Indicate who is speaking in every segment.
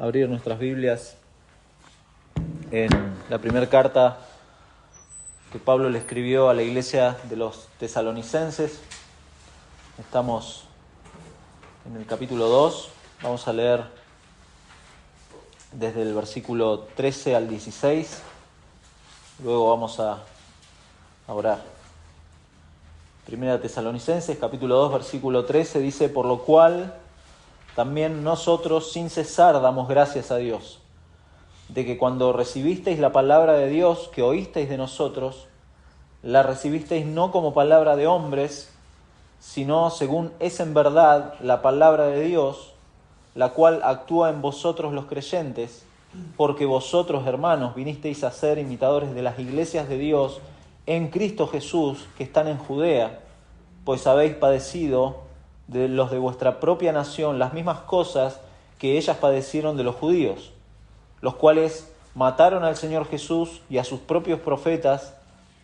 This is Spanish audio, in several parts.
Speaker 1: abrir nuestras Biblias en la primera carta que Pablo le escribió a la iglesia de los tesalonicenses. Estamos en el capítulo 2, vamos a leer desde el versículo 13 al 16, luego vamos a orar. Primera Tesalonicenses, capítulo 2, versículo 13, dice: por lo cual también nosotros sin cesar damos gracias a Dios, de que cuando recibisteis la palabra de Dios que oísteis de nosotros, la recibisteis no como palabra de hombres, sino según es en verdad la palabra de Dios, la cual actúa en vosotros los creyentes, porque vosotros, hermanos, vinisteis a ser imitadores de las iglesias de Dios en Cristo Jesús que están en Judea, pues habéis padecido de los de vuestra propia nación las mismas cosas que ellas padecieron de los judíos, los cuales mataron al Señor Jesús y a sus propios profetas,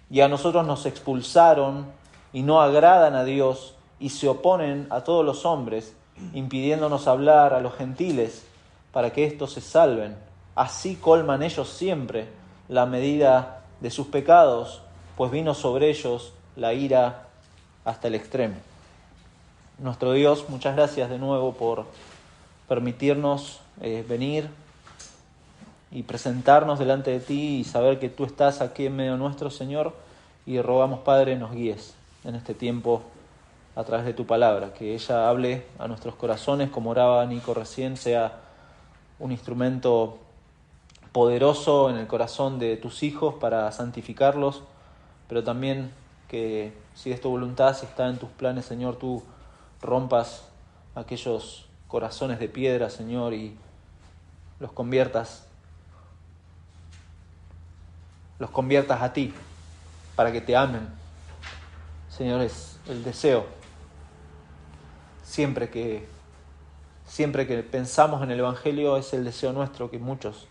Speaker 1: y a nosotros nos expulsaron y no agradan a Dios y se oponen a todos los hombres, impidiéndonos hablar a los gentiles para que éstos se salven. Así colman ellos siempre la medida de sus pecados, pues vino sobre ellos la ira hasta el extremo. Nuestro Dios, muchas gracias de nuevo por permitirnos venir y presentarnos delante de ti y saber que tú estás aquí en medio nuestro, Señor, y rogamos, Padre, nos guíes en este tiempo a través de tu palabra, que ella hable a nuestros corazones, como oraba Nico recién, sea un instrumento poderoso en el corazón de tus hijos para santificarlos, pero también que si es tu voluntad, si está en tus planes, Señor, tú rompas aquellos corazones de piedra, Señor, y los conviertas a ti, para que te amen. Señor, es el deseo. Siempre que pensamos en el Evangelio, es el deseo nuestro que muchos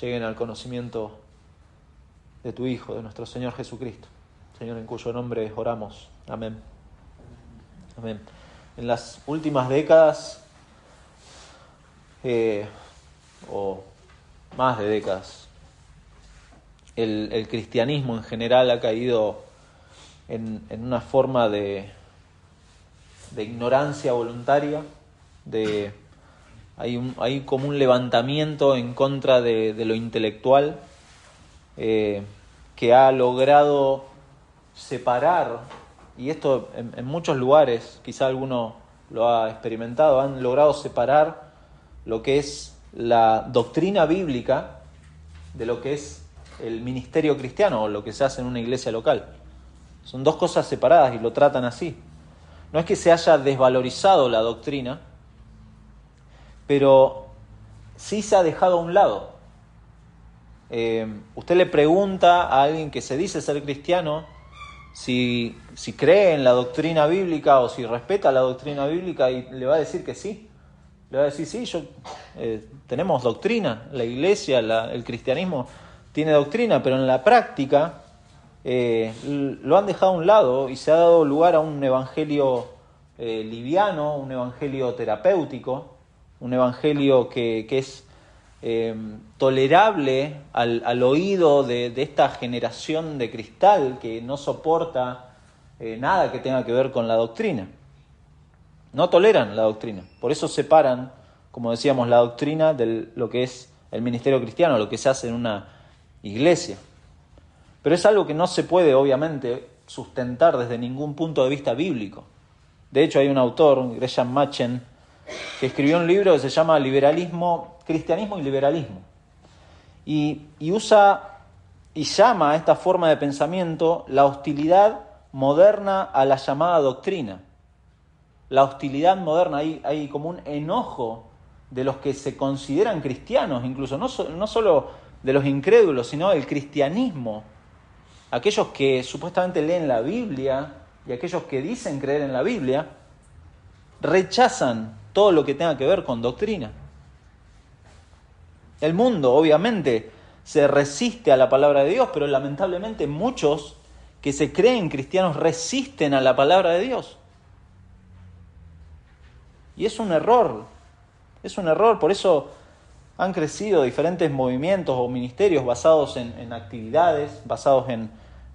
Speaker 1: lleguen al conocimiento de tu Hijo, de nuestro Señor Jesucristo. Señor, en cuyo nombre oramos. Amén. Amén. En las últimas décadas, o más de décadas, el cristianismo en general ha caído en una forma de ignorancia voluntaria, hay como un levantamiento en contra de lo intelectual, que ha logrado separar, y esto en muchos lugares, quizá alguno lo ha experimentado, han logrado separar lo que es la doctrina bíblica de lo que es el ministerio cristiano o lo que se hace en una iglesia local. Son dos cosas separadas y lo tratan así. No es que se haya desvalorizado la doctrina, pero sí se ha dejado a un lado. Usted le pregunta a alguien que se dice ser cristiano si cree en la doctrina bíblica o si respeta la doctrina bíblica, y le va a decir que sí. Le va a decir, sí, tenemos doctrina, la iglesia, el cristianismo tiene doctrina, pero en la práctica lo han dejado a un lado y se ha dado lugar a un evangelio liviano, un evangelio terapéutico, un evangelio que es tolerable al oído de esta generación de cristal que no soporta nada que tenga que ver con la doctrina. No toleran la doctrina. Por eso separan, como decíamos, la doctrina de lo que es el ministerio cristiano, lo que se hace en una iglesia. Pero es algo que no se puede, obviamente, sustentar desde ningún punto de vista bíblico. De hecho, hay un autor, Gresham Machen, que escribió un libro que se llama Cristianismo y Liberalismo. Y usa y llama a esta forma de pensamiento la hostilidad moderna a la llamada doctrina. La hostilidad moderna, hay como un enojo de los que se consideran cristianos, incluso no solo de los incrédulos, sino del cristianismo. Aquellos que supuestamente leen la Biblia y aquellos que dicen creer en la Biblia rechazan todo lo que tenga que ver con doctrina. El mundo, obviamente, se resiste a la palabra de Dios, pero lamentablemente muchos que se creen cristianos resisten a la palabra de Dios. Y es un error, por eso Han crecido diferentes movimientos o ministerios basados en actividades, basados en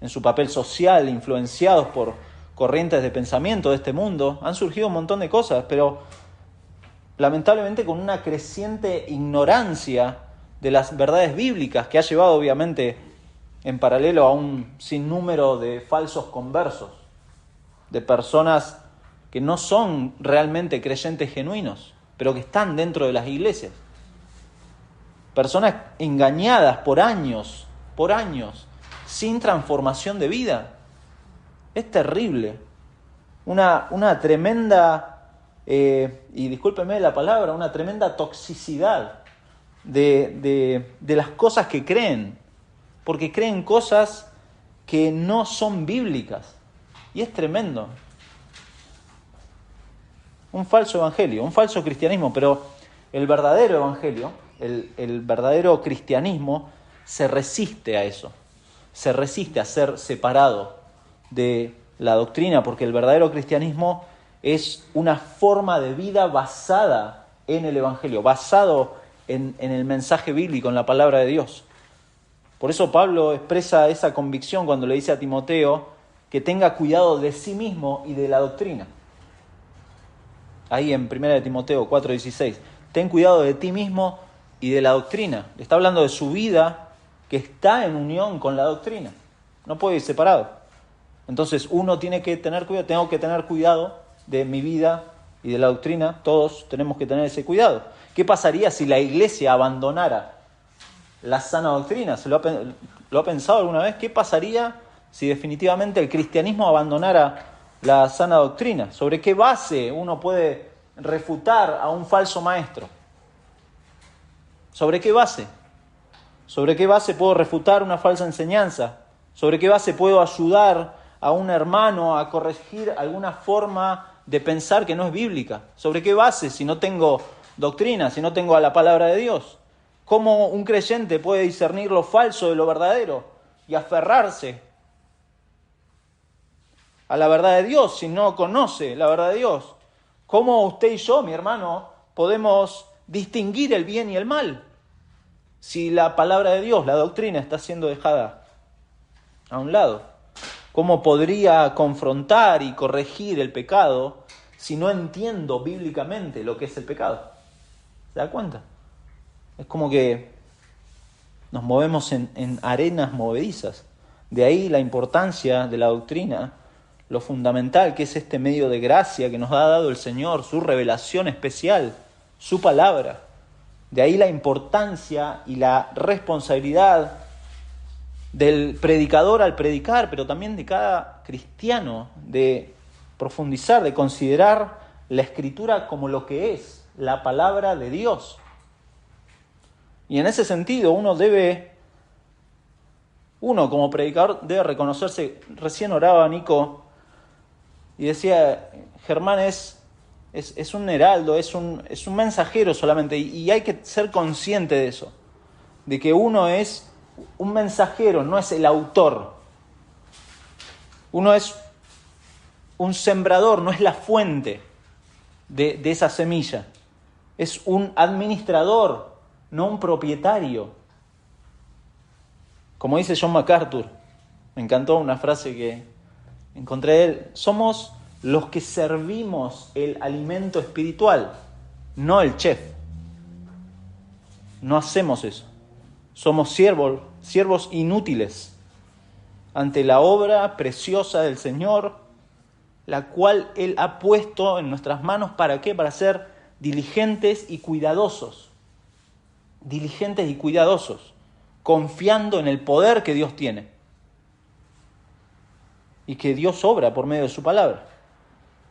Speaker 1: su papel social, influenciados por corrientes de pensamiento de este mundo. Han surgido un montón de cosas, pero lamentablemente con una creciente ignorancia de las verdades bíblicas que ha llevado obviamente en paralelo a un sinnúmero de falsos conversos, de personas que no son realmente creyentes genuinos, pero que están dentro de las iglesias. Personas engañadas por años, sin transformación de vida. Es terrible. Una tremenda, y discúlpenme la palabra, una tremenda toxicidad de las cosas que creen, porque creen cosas que no son bíblicas. Y es tremendo. Un falso evangelio, un falso cristianismo, pero el verdadero evangelio, el verdadero cristianismo se resiste a eso, se resiste a ser separado de la doctrina, porque el verdadero cristianismo es una forma de vida basada en el evangelio, basado en el mensaje bíblico, en la palabra de Dios. Por eso Pablo expresa esa convicción cuando le dice a Timoteo que tenga cuidado de sí mismo y de la doctrina. Ahí en 1 Timoteo 4:16, ten cuidado de ti mismo y de la doctrina. Le está hablando de su vida que está en unión con la doctrina. No puede ir separado. Entonces uno tiene que tener cuidado, tengo que tener cuidado de mi vida y de la doctrina. Todos tenemos que tener ese cuidado. ¿Qué pasaría si la iglesia abandonara la sana doctrina? ¿Lo ha pensado alguna vez? ¿Qué pasaría si definitivamente el cristianismo abandonara la sana doctrina? ¿Sobre qué base uno puede refutar a un falso maestro? ¿Sobre qué base? ¿Sobre qué base puedo refutar una falsa enseñanza? ¿Sobre qué base puedo ayudar a un hermano a corregir alguna forma de pensar que no es bíblica? ¿Sobre qué base si no tengo doctrina, si no tengo a la palabra de Dios? ¿Cómo un creyente puede discernir lo falso de lo verdadero y aferrarse a la verdad de Dios si no conoce la verdad de Dios? ¿Cómo usted y yo, mi hermano, podemos distinguir el bien y el mal si la palabra de Dios, la doctrina, está siendo dejada a un lado? ¿Cómo podría confrontar y corregir el pecado si no entiendo bíblicamente lo que es el pecado? ¿Se da cuenta? Es como que nos movemos en arenas movedizas. De ahí la importancia de la doctrina, lo fundamental que es este medio de gracia que nos ha dado el Señor, su revelación especial, su palabra. De ahí la importancia y la responsabilidad del predicador al predicar, pero también de cada cristiano, de profundizar, de considerar la Escritura como lo que es, la palabra de Dios. Y en ese sentido uno como predicador debe reconocerse. Recién oraba Nico y decía, Germán es un heraldo, es un mensajero solamente, y hay que ser consciente de eso, de que uno es un mensajero, no es el autor. Uno es un sembrador, no es la fuente de esa semilla. Es un administrador, no un propietario. Como dice John MacArthur, me encantó una frase que encontré de él: somos los que servimos el alimento espiritual, no el chef. No hacemos eso. Somos siervos inútiles ante la obra preciosa del Señor, la cual Él ha puesto en nuestras manos. ¿Para qué? Para ser diligentes y cuidadosos. Diligentes y cuidadosos, confiando en el poder que Dios tiene y que Dios obra por medio de su palabra.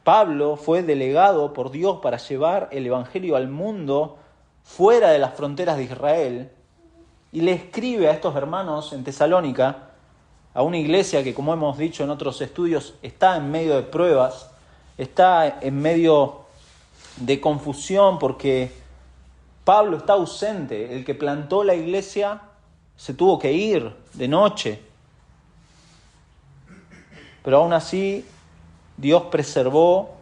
Speaker 1: Pablo fue delegado por Dios para llevar el evangelio al mundo fuera de las fronteras de Israel, y le escribe a estos hermanos en Tesalónica, a una iglesia que, como hemos dicho en otros estudios, está en medio de pruebas, está en medio de confusión porque Pablo está ausente. El que plantó la iglesia se tuvo que ir de noche. Pero aún así, Dios preservó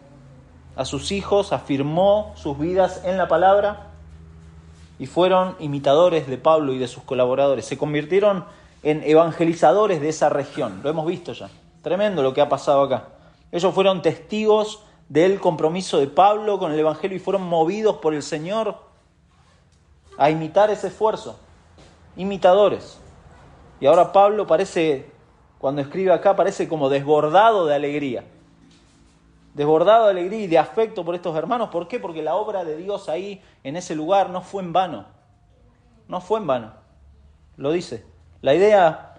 Speaker 1: a sus hijos, afirmó sus vidas en la palabra, y fueron imitadores de Pablo y de sus colaboradores. Se convirtieron en evangelizadores de esa región. Lo hemos visto ya. Tremendo lo que ha pasado acá. Ellos fueron testigos del compromiso de Pablo con el Evangelio y fueron movidos por el Señor a imitar ese esfuerzo. Imitadores. Y ahora Pablo parece, cuando escribe acá, parece como desbordado de alegría. Desbordado de alegría y de afecto por estos hermanos. ¿Por qué? Porque la obra de Dios ahí, en ese lugar, no fue en vano. No fue en vano. Lo dice. La idea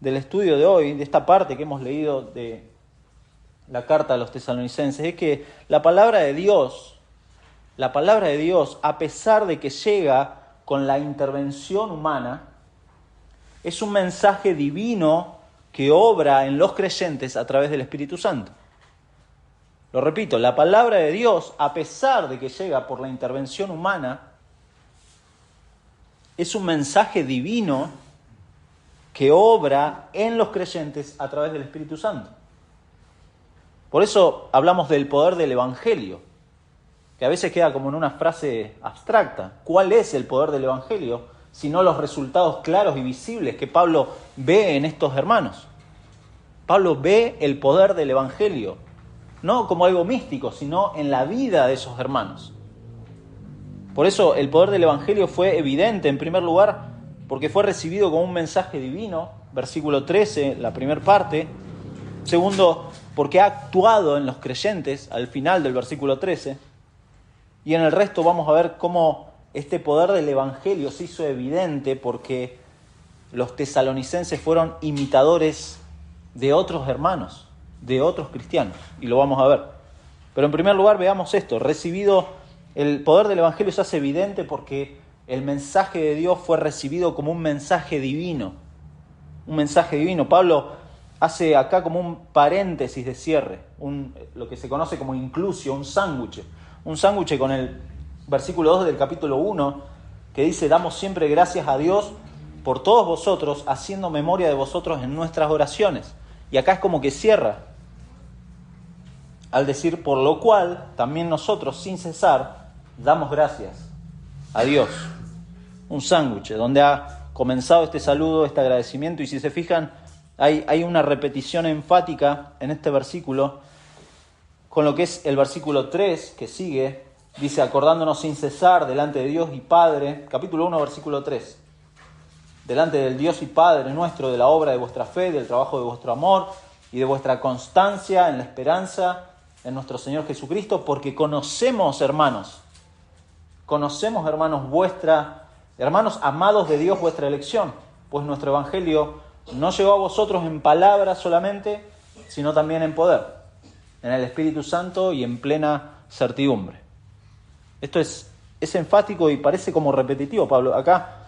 Speaker 1: del estudio de hoy, de esta parte que hemos leído de la carta a los tesalonicenses, es que la palabra de Dios, a pesar de que llega con la intervención humana, es un mensaje divino que obra en los creyentes a través del Espíritu Santo. Lo repito, la palabra de Dios, a pesar de que llega por la intervención humana, es un mensaje divino que obra en los creyentes a través del Espíritu Santo. Por eso hablamos del poder del Evangelio, que a veces queda como en una frase abstracta. ¿Cuál es el poder del Evangelio? Sino los resultados claros y visibles que Pablo ve en estos hermanos. Pablo ve el poder del Evangelio, no como algo místico, sino en la vida de esos hermanos. Por eso el poder del Evangelio fue evidente, en primer lugar, porque fue recibido como un mensaje divino, versículo 13, la primera parte. Segundo, porque ha actuado en los creyentes, al final del versículo 13. Y en el resto vamos a ver cómo este poder del Evangelio se hizo evidente porque los tesalonicenses fueron imitadores de otros hermanos, de otros cristianos. Y lo vamos a ver. Pero en primer lugar veamos esto. El poder del Evangelio se hace evidente porque el mensaje de Dios fue recibido como un mensaje divino. Un mensaje divino. Pablo hace acá como un paréntesis de cierre, lo que se conoce como inclusio, un sándwich. Un sándwich con el versículo 2 del capítulo 1, que dice: damos siempre gracias a Dios por todos vosotros, haciendo memoria de vosotros en nuestras oraciones. Y acá es como que cierra, al decir: por lo cual también nosotros, sin cesar, damos gracias a Dios. Un sándwich, donde ha comenzado este saludo, este agradecimiento, y si se fijan, hay una repetición enfática en este versículo, con lo que es el versículo 3 que sigue, dice: acordándonos sin cesar delante de Dios y Padre, capítulo 1, versículo 3, delante del Dios y Padre nuestro, de la obra de vuestra fe, del trabajo de vuestro amor y de vuestra constancia en la esperanza en nuestro Señor Jesucristo, porque conocemos, hermanos, hermanos amados de Dios, vuestra elección, pues nuestro Evangelio no llegó a vosotros en palabras solamente, sino también en poder, en el Espíritu Santo y en plena certidumbre. Esto es enfático y parece como repetitivo, Pablo. Acá,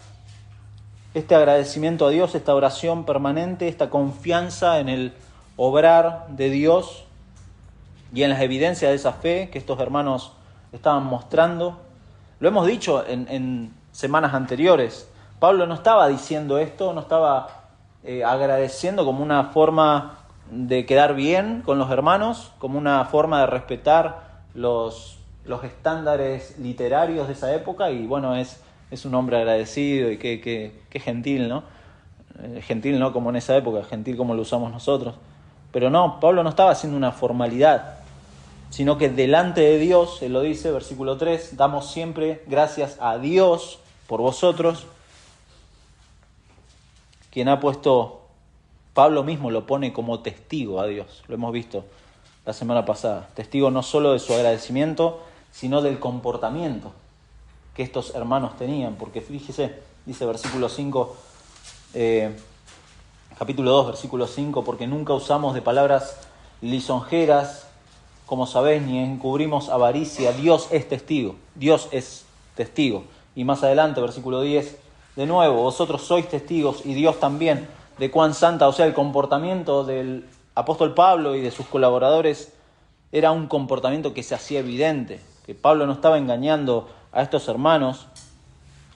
Speaker 1: este agradecimiento a Dios, esta oración permanente, esta confianza en el obrar de Dios y en las evidencias de esa fe que estos hermanos estaban mostrando. Lo hemos dicho en semanas anteriores. Pablo no estaba diciendo esto, no estaba agradeciendo como una forma de quedar bien con los hermanos, como una forma de respetar los estándares literarios de esa época, y bueno, es un hombre agradecido y qué gentil, ¿no? Gentil no como en esa época, gentil como lo usamos nosotros. Pero no, Pablo no estaba haciendo una formalidad, sino que delante de Dios, él lo dice, versículo 3, damos siempre gracias a Dios por vosotros, quien ha puesto, Pablo mismo lo pone como testigo a Dios, lo hemos visto la semana pasada, testigo no solo de su agradecimiento, sino del comportamiento que estos hermanos tenían, porque fíjese, dice versículo 5, capítulo 2, versículo 5, porque nunca usamos de palabras lisonjeras, como sabéis, ni encubrimos avaricia. Dios es testigo. Y más adelante, versículo 10, de nuevo, vosotros sois testigos y Dios también de cuán santa, o sea, el comportamiento del apóstol Pablo y de sus colaboradores era un comportamiento que se hacía evidente, que Pablo no estaba engañando a estos hermanos,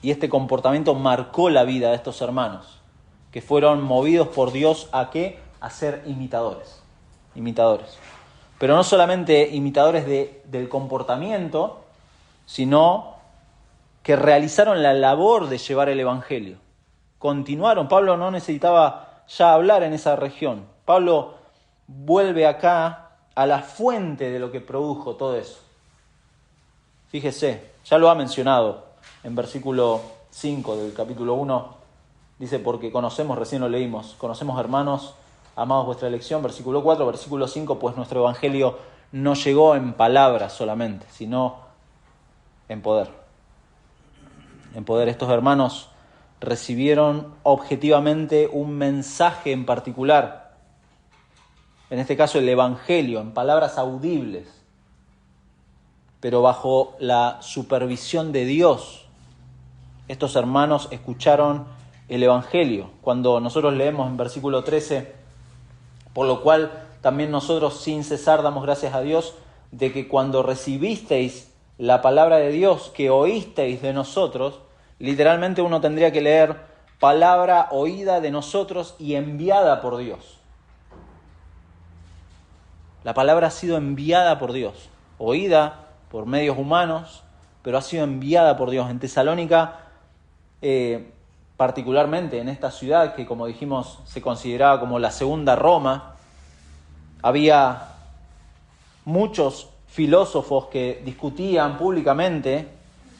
Speaker 1: y este comportamiento marcó la vida de estos hermanos, que fueron movidos por Dios ¿a qué? A ser imitadores. Pero no solamente imitadores del comportamiento, sino que realizaron la labor de llevar el Evangelio. Continuaron. Pablo no necesitaba ya hablar en esa región. Pablo vuelve acá a la fuente de lo que produjo todo eso. Fíjese, ya lo ha mencionado en versículo 5 del capítulo 1. Dice, porque conocemos, recién lo leímos, conocemos, hermanos, amados, vuestra elección. Versículo 4, versículo 5, pues nuestro Evangelio no llegó en palabras solamente, sino en poder. En poder, estos hermanos recibieron objetivamente un mensaje en particular. En este caso el Evangelio, en palabras audibles, pero bajo la supervisión de Dios. Estos hermanos escucharon el Evangelio. Cuando nosotros leemos en versículo 13, por lo cual también nosotros sin cesar damos gracias a Dios de que cuando recibisteis la palabra de Dios que oísteis de nosotros, literalmente uno tendría que leer palabra oída de nosotros y enviada por Dios. La palabra ha sido enviada por Dios, oída por medios humanos, pero ha sido enviada por Dios. En Tesalónica, particularmente en esta ciudad que, como dijimos, se consideraba como la segunda Roma, había muchos filósofos que discutían públicamente,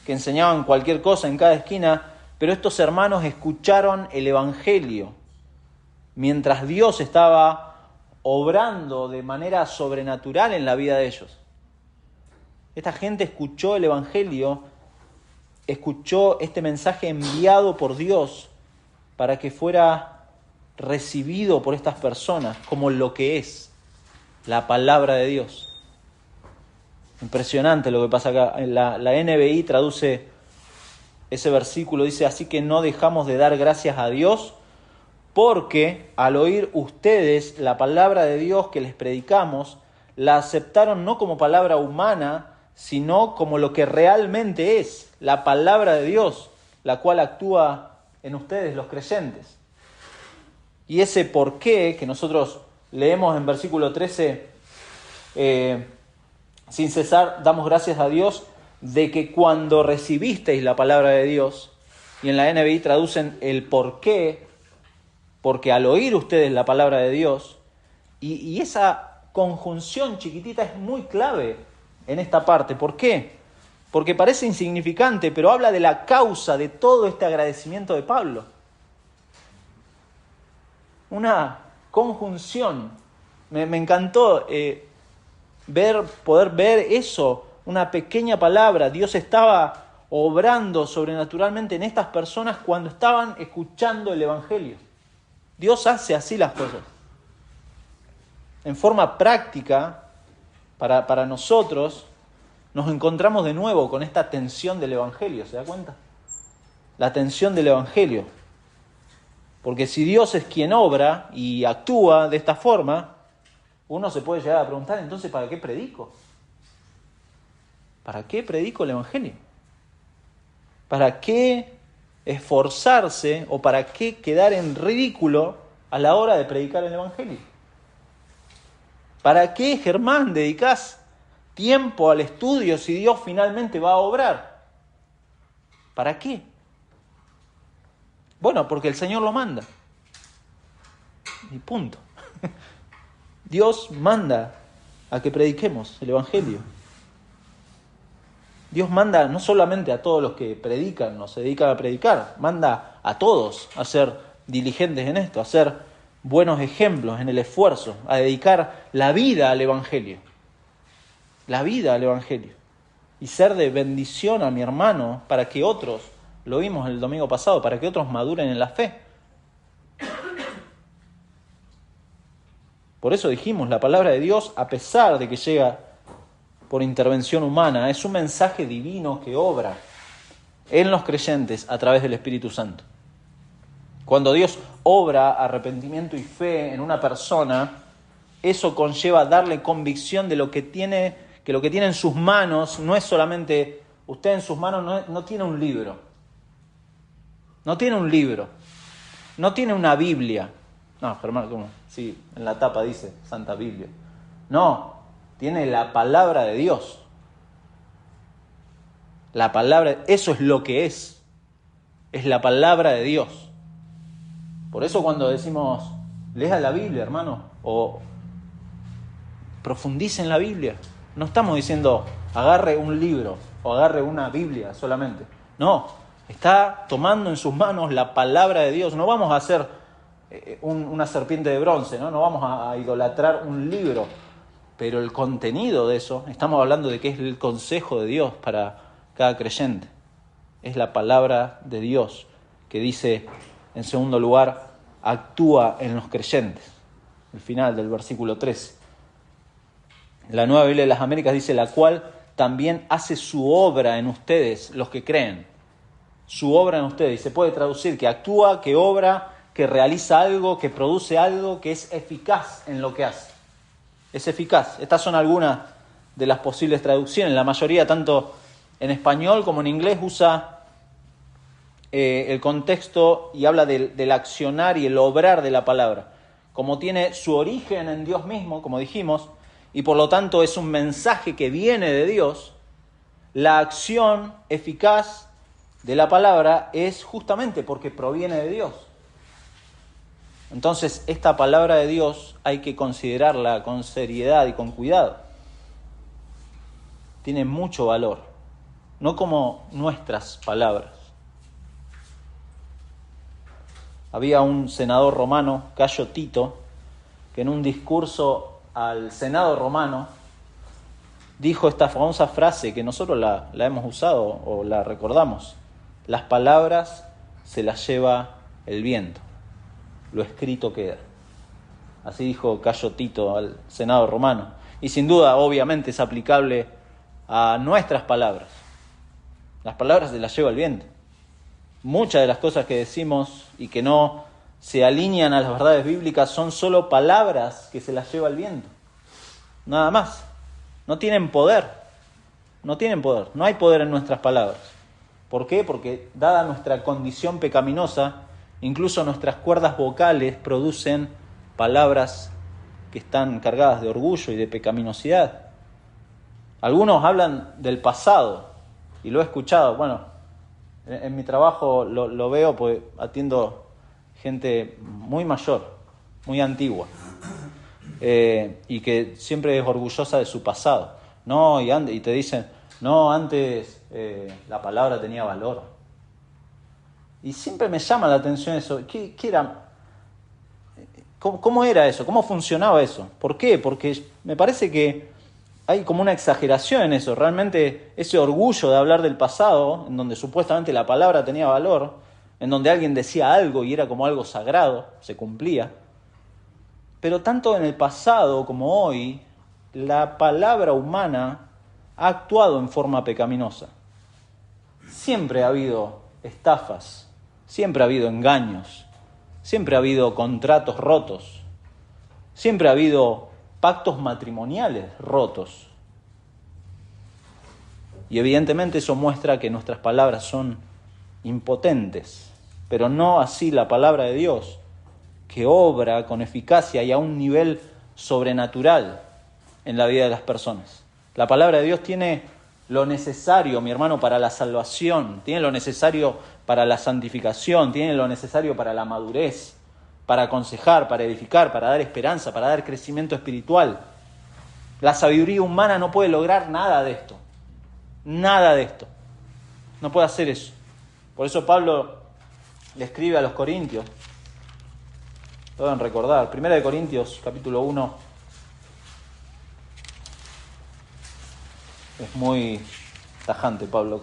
Speaker 1: que enseñaban cualquier cosa en cada esquina, pero estos hermanos escucharon el Evangelio mientras Dios estaba obrando de manera sobrenatural en la vida de ellos. Esta gente escuchó el Evangelio, escuchó este mensaje enviado por Dios para que fuera recibido por estas personas como lo que es la palabra de Dios. Impresionante lo que pasa acá. La NBI traduce ese versículo, dice, así que no dejamos de dar gracias a Dios porque al oír ustedes la palabra de Dios que les predicamos, la aceptaron no como palabra humana, sino como lo que realmente es, la palabra de Dios, la cual actúa en ustedes los creyentes. Y ese por qué que nosotros leemos en versículo 13, sin cesar damos gracias a Dios de que cuando recibisteis la palabra de Dios, y en la NBI traducen el por qué, porque al oír ustedes la palabra de Dios, y esa conjunción chiquitita es muy clave en esta parte. ¿Por qué? Porque parece insignificante, pero habla de la causa de todo este agradecimiento de Pablo. Una conjunción. Me encantó poder ver eso, una pequeña palabra. Dios estaba obrando sobrenaturalmente en estas personas cuando estaban escuchando el Evangelio. Dios hace así las cosas. En forma práctica, para nosotros, nos encontramos de nuevo con esta tensión del Evangelio, ¿se da cuenta? La tensión del Evangelio. Porque si Dios es quien obra y actúa de esta forma, uno se puede llegar a preguntar, entonces, ¿para qué predico? ¿Para qué predico el Evangelio? ¿Para qué esforzarse o para qué quedar en ridículo a la hora de predicar el Evangelio? ¿Para qué, Germán, dedicás tiempo al estudio si Dios finalmente va a obrar? ¿Para qué? Bueno, porque el Señor lo manda. Y punto. Dios manda a que prediquemos el Evangelio. Dios manda no solamente a todos los que predican o se dedican a predicar, manda a todos a ser diligentes en esto, a ser buenos ejemplos en el esfuerzo, a dedicar la vida al Evangelio. La vida al Evangelio. Y ser de bendición a mi hermano para que otros, lo vimos el domingo pasado, para que otros maduren en la fe. Por eso dijimos, la palabra de Dios, a pesar de que llega por intervención humana, es un mensaje divino que obra en los creyentes a través del Espíritu Santo. Cuando Dios obra arrepentimiento y fe en una persona, eso conlleva darle convicción de lo que tiene, que lo que tiene en sus manos no es solamente, usted en sus manos no tiene un libro, no tiene un libro, no tiene una Biblia. No, Germán, ¿cómo? Sí, en la tapa dice Santa Biblia. No, tiene la palabra de Dios. La palabra, eso es lo que es la palabra de Dios. Por eso cuando decimos, lea la Biblia, hermano, o profundice en la Biblia, no estamos diciendo, agarre un libro o agarre una Biblia solamente. No, está tomando en sus manos la palabra de Dios. No vamos a hacer una serpiente de bronce, ¿no? No vamos a idolatrar un libro, pero el contenido de eso, estamos hablando de que es el consejo de Dios para cada creyente. Es la palabra de Dios que dice, en segundo lugar, actúa en los creyentes. El final del versículo 13. La Nueva Biblia de las Américas dice, la cual también hace su obra en ustedes, los que creen. Su obra en ustedes. Y se puede traducir que actúa, que obra, que realiza algo, que produce algo, que es eficaz en lo que hace. Es eficaz. Estas son algunas de las posibles traducciones. La mayoría, tanto en español como en inglés, usa el contexto y habla del accionar y el obrar de la palabra. Como tiene su origen en Dios mismo, como dijimos, y por lo tanto es un mensaje que viene de Dios, la acción eficaz de la palabra es justamente porque proviene de Dios. Entonces, esta palabra de Dios hay que considerarla con seriedad y con cuidado. Tiene mucho valor, no como nuestras palabras. Había un senador romano, Cayo Tito, que en un discurso al Senado romano dijo esta famosa frase que nosotros la hemos usado o la recordamos: las palabras se las lleva el viento, lo escrito queda. Así dijo Cayo Tito al Senado romano. Y sin duda, obviamente, es aplicable a nuestras palabras. Las palabras se las lleva el viento. Muchas de las cosas que decimos y que no se alinean a las verdades bíblicas son solo palabras que se las lleva el viento. Nada más. No tienen poder. No tienen poder. No hay poder en nuestras palabras. ¿Por qué? Porque dada nuestra condición pecaminosa, incluso nuestras cuerdas vocales producen palabras que están cargadas de orgullo y de pecaminosidad. Algunos hablan del pasado, y lo he escuchado. Bueno, en mi trabajo lo veo, pues atiendo gente muy mayor, muy antigua, y que siempre es orgullosa de su pasado. No, y te dicen, no, antes la palabra tenía valor. Y siempre me llama la atención eso. ¿Qué era? ¿Cómo era eso? ¿Cómo funcionaba eso? ¿Por qué? Porque me parece que hay como una exageración en eso. Realmente ese orgullo de hablar del pasado, en donde supuestamente la palabra tenía valor, en donde alguien decía algo y era como algo sagrado, se cumplía. Pero tanto en el pasado como hoy, la palabra humana ha actuado en forma pecaminosa. Siempre ha habido estafas, siempre ha habido engaños, siempre ha habido contratos rotos, siempre ha habido pactos matrimoniales rotos. Y evidentemente eso muestra que nuestras palabras son impotentes, pero no así la palabra de Dios, que obra con eficacia y a un nivel sobrenatural en la vida de las personas. La palabra de Dios tiene lo necesario, mi hermano, para la salvación, tiene lo necesario para la santificación, tiene lo necesario para la madurez, para aconsejar, para edificar, para dar esperanza, para dar crecimiento espiritual. La sabiduría humana no puede lograr nada de esto. Nada de esto. No puede hacer eso. Por eso Pablo le escribe a los Corintios. Lo deben recordar. 1 Corintios, capítulo 1. Es muy tajante Pablo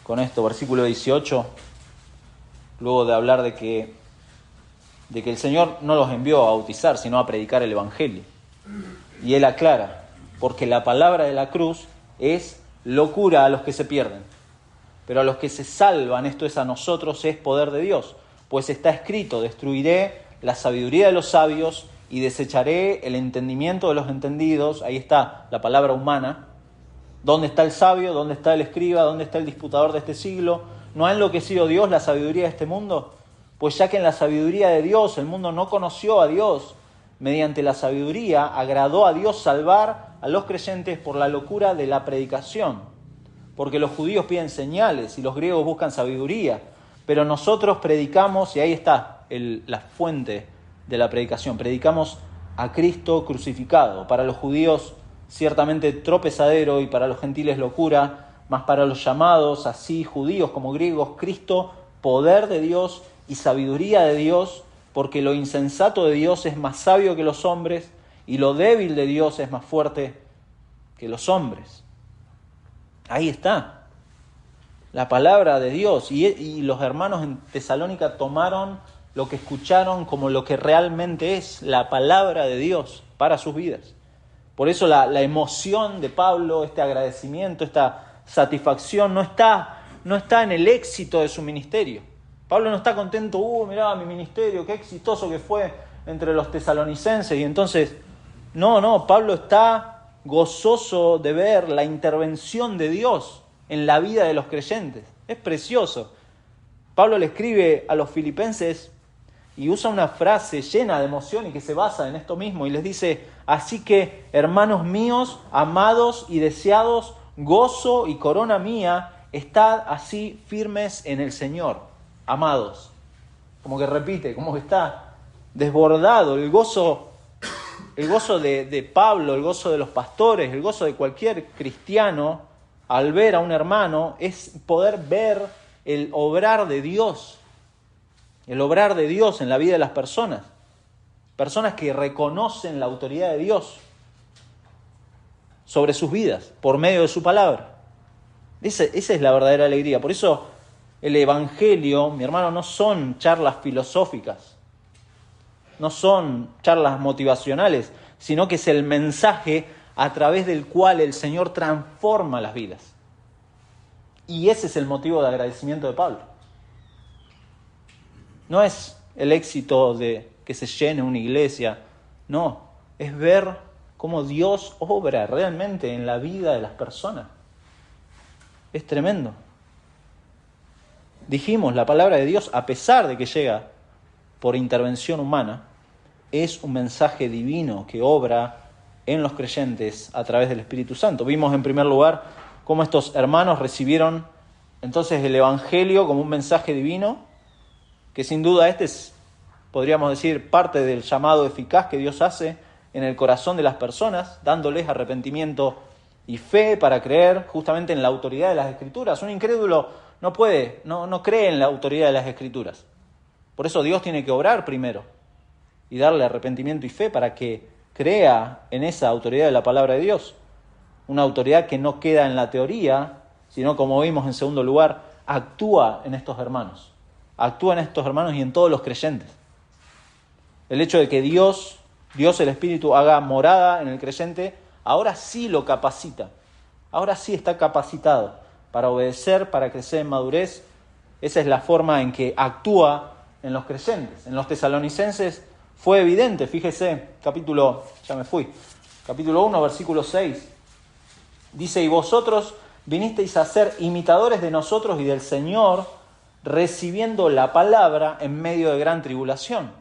Speaker 1: con esto. Versículo 18. Luego de hablar de que el Señor no los envió a bautizar, sino a predicar el Evangelio. Y él aclara, porque la palabra de la cruz es locura a los que se pierden, pero a los que se salvan, esto es a nosotros, es poder de Dios. Pues está escrito, destruiré la sabiduría de los sabios y desecharé el entendimiento de los entendidos. Ahí está la palabra humana. ¿Dónde está el sabio? ¿Dónde está el escriba? ¿Dónde está el disputador de este siglo? ¿No ha enloquecido Dios la sabiduría de este mundo? Pues ya que en la sabiduría de Dios el mundo no conoció a Dios, mediante la sabiduría agradó a Dios salvar a los creyentes por la locura de la predicación. porque los judíos piden señales y los griegos buscan sabiduría, pero nosotros predicamos, y ahí está la fuente de la predicación, predicamos a Cristo crucificado. Para los judíos ciertamente tropezadero y para los gentiles locura, mas para los llamados, así judíos como griegos, Cristo, poder de Dios y sabiduría de Dios, porque lo insensato de Dios es más sabio que los hombres y lo débil de Dios es más fuerte que los hombres. Ahí está la palabra de Dios, y los hermanos en Tesalónica tomaron lo que escucharon como lo que realmente es la palabra de Dios para sus vidas. Por eso la emoción de Pablo, este agradecimiento, esta satisfacción no está en el éxito de su ministerio. Pablo no está contento, mirá mi ministerio, qué exitoso que fue entre los tesalonicenses. Y entonces, no, Pablo está gozoso de ver la intervención de Dios en la vida de los creyentes. Es precioso. Pablo le escribe a los filipenses y usa una frase llena de emoción y que se basa en esto mismo. Y les dice, así que, hermanos míos, amados y deseados, gozo y corona mía, estad así firmes en el Señor, amados. Como que repite, como que está desbordado el gozo de Pablo, el gozo de los pastores, el gozo de cualquier cristiano al ver a un hermano, es poder ver el obrar de Dios en la vida de las personas que reconocen la autoridad de Dios sobre sus vidas por medio de su palabra. Esa es la verdadera alegría. Por eso el Evangelio, mi hermano, no son charlas filosóficas, no son charlas motivacionales, sino que es el mensaje a través del cual el Señor transforma las vidas. Y ese es el motivo de agradecimiento de Pablo. No es el éxito de que se llene una iglesia, no, es ver cómo Dios obra realmente en la vida de las personas. Es tremendo. Dijimos, la palabra de Dios, a pesar de que llega por intervención humana, es un mensaje divino que obra en los creyentes a través del Espíritu Santo. Vimos en primer lugar cómo estos hermanos recibieron entonces el Evangelio como un mensaje divino, que sin duda este es, podríamos decir, parte del llamado eficaz que Dios hace en el corazón de las personas, dándoles arrepentimiento y fe para creer justamente en la autoridad de las Escrituras. Un incrédulo no cree en la autoridad de las Escrituras. Por eso Dios tiene que obrar primero y darle arrepentimiento y fe para que crea en esa autoridad de la palabra de Dios. Una autoridad que no queda en la teoría, sino, como vimos en segundo lugar, actúa en estos hermanos. Actúa en estos hermanos y en todos los creyentes. El hecho de que Dios el Espíritu haga morada en el creyente, ahora sí lo capacita. Ahora sí está capacitado para obedecer, para crecer en madurez. Esa es la forma en que actúa en los creyentes. En los tesalonicenses fue evidente, fíjese, capítulo 1, versículo 6. Dice, y vosotros vinisteis a ser imitadores de nosotros y del Señor, recibiendo la palabra en medio de gran tribulación,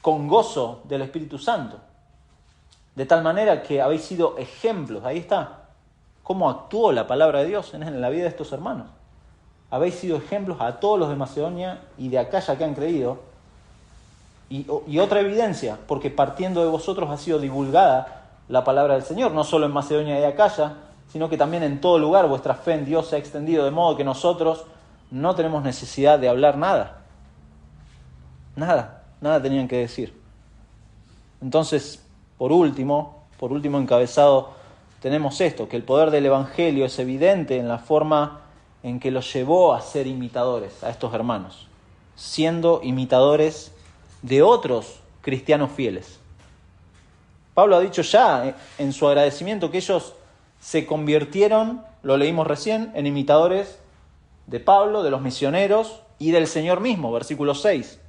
Speaker 1: con gozo del Espíritu Santo, de tal manera que habéis sido ejemplos. Ahí está, cómo actuó la palabra de Dios en la vida de estos hermanos. Habéis sido ejemplos a todos los de Macedonia y de Acaya que han creído. Y otra evidencia, porque partiendo de vosotros ha sido divulgada la palabra del Señor, no solo en Macedonia y Acaya, sino que también en todo lugar vuestra fe en Dios se ha extendido, de modo que nosotros no tenemos necesidad de hablar nada. Nada tenían que decir. Entonces, por último encabezado, tenemos esto, que el poder del Evangelio es evidente en la forma en que los llevó a ser imitadores a estos hermanos, siendo imitadores de otros cristianos fieles. Pablo ha dicho ya en su agradecimiento que ellos se convirtieron, lo leímos recién, en imitadores de Pablo, de los misioneros y del Señor mismo, versículo 6.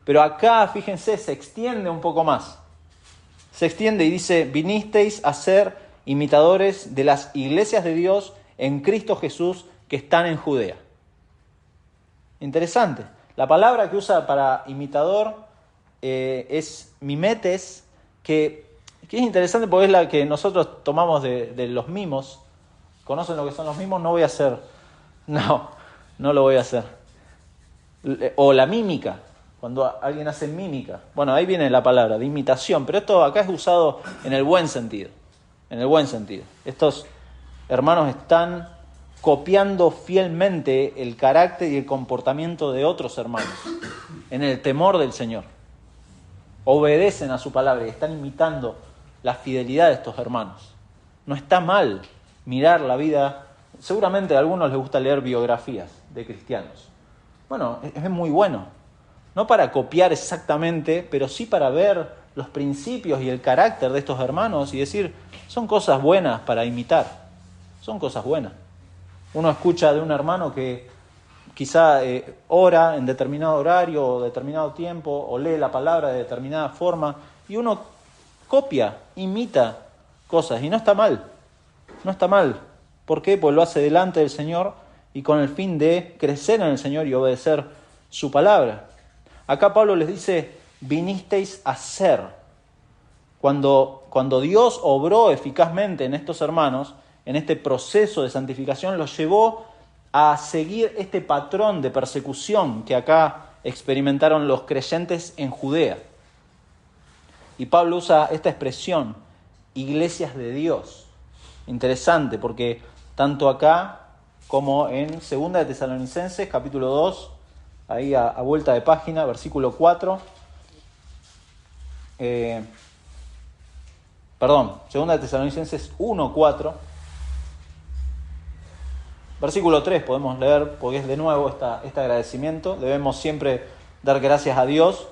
Speaker 1: Pero acá, fíjense, se extiende un poco más. Se extiende y dice, vinisteis a ser imitadores de las iglesias de Dios en Cristo Jesús que están en Judea. Interesante. La palabra que usa para imitador es mimetes, que es interesante porque es la que nosotros tomamos de los mimos, ¿Conocen lo que son los mimos? No voy a hacer. No lo voy a hacer. O la mímica, cuando alguien hace mímica. Bueno, ahí viene la palabra de imitación, pero esto acá es usado en el buen sentido. En el buen sentido. Estos hermanos están copiando fielmente el carácter y el comportamiento de otros hermanos, en el temor del Señor. Obedecen a su palabra y están imitando la fidelidad de estos hermanos. No está mal mirar la vida. Seguramente a algunos les gusta leer biografías de cristianos. Bueno, es muy bueno. No para copiar exactamente, pero sí para ver los principios y el carácter de estos hermanos y decir, son cosas buenas para imitar. Son cosas buenas. Uno escucha de un hermano que quizá ora en determinado horario o determinado tiempo, o lee la palabra de determinada forma, y uno copia, imita cosas, y no está mal. No está mal. ¿Por qué? Pues lo hace delante del Señor y con el fin de crecer en el Señor y obedecer su palabra. Acá Pablo les dice, vinisteis a ser. Cuando Dios obró eficazmente en estos hermanos, en este proceso de santificación, los llevó a seguir este patrón de persecución que acá experimentaron los creyentes en Judea. Y Pablo usa esta expresión, iglesias de Dios. Interesante, porque tanto acá como en 2 de Tesalonicenses, capítulo 2, ahí a vuelta de página, versículo 4. 2 de Tesalonicenses 1, 4. Versículo 3 podemos leer, porque es de nuevo este agradecimiento. Debemos siempre dar gracias a Dios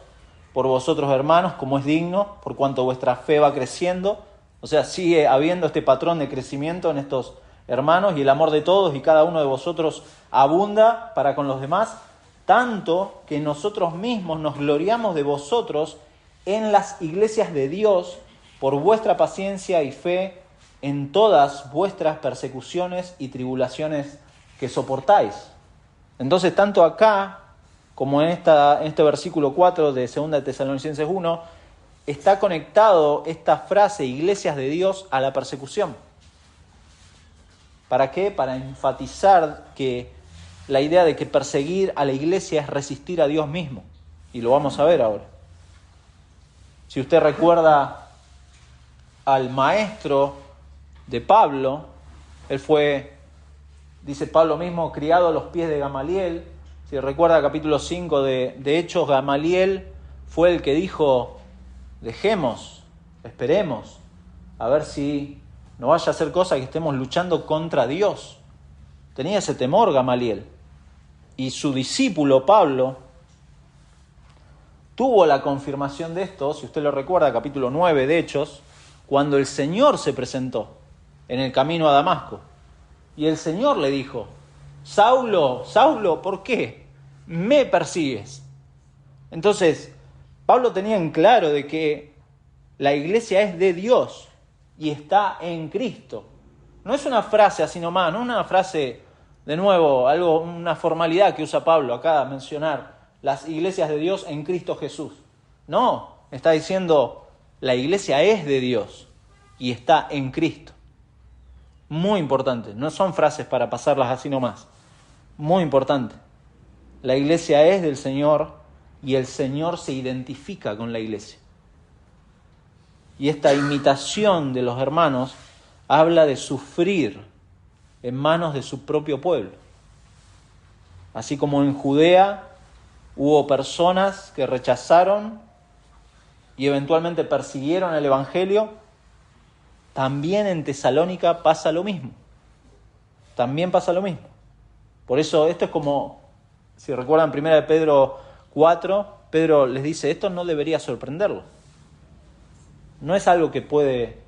Speaker 1: por vosotros, hermanos, como es digno, por cuanto vuestra fe va creciendo. O sea, sigue habiendo este patrón de crecimiento en estos hermanos y el amor de todos y cada uno de vosotros abunda para con los demás, tanto que nosotros mismos nos gloriamos de vosotros en las iglesias de Dios por vuestra paciencia y fe en todas vuestras persecuciones y tribulaciones que soportáis. Entonces, tanto acá como en este versículo 4 de 2 de Tesalonicenses 1, está conectado esta frase, iglesias de Dios, a la persecución. ¿Para qué? Para enfatizar que la idea de que perseguir a la iglesia es resistir a Dios mismo. Y lo vamos a ver ahora. Si usted recuerda al maestro de Pablo, él fue, dice Pablo mismo, criado a los pies de Gamaliel. Si recuerda capítulo 5 de Hechos, Gamaliel fue el que dijo, dejemos, esperemos, a ver si no vaya a ser cosa que estemos luchando contra Dios. Tenía ese temor Gamaliel. Y su discípulo Pablo tuvo la confirmación de esto, si usted lo recuerda, capítulo 9 de Hechos, cuando el Señor se presentó en el camino a Damasco. Y el Señor le dijo, Saulo, Saulo, ¿por qué me persigues? Entonces, Pablo tenía en claro de que la iglesia es de Dios y está en Cristo. No es una frase así nomás, no es una frase, de nuevo, una formalidad que usa Pablo acá, mencionar las iglesias de Dios en Cristo Jesús. No, está diciendo, la iglesia es de Dios y está en Cristo. Muy importante, no son frases para pasarlas así nomás. Muy importante. La iglesia es del Señor y el Señor se identifica con la iglesia. Y esta imitación de los hermanos habla de sufrir en manos de su propio pueblo. Así como en Judea hubo personas que rechazaron y eventualmente persiguieron el Evangelio, también en Tesalónica pasa lo mismo. También pasa lo mismo. Por eso esto es como, si recuerdan 1 de Pedro 4, Pedro les dice, esto no debería sorprenderlo. No es algo que puede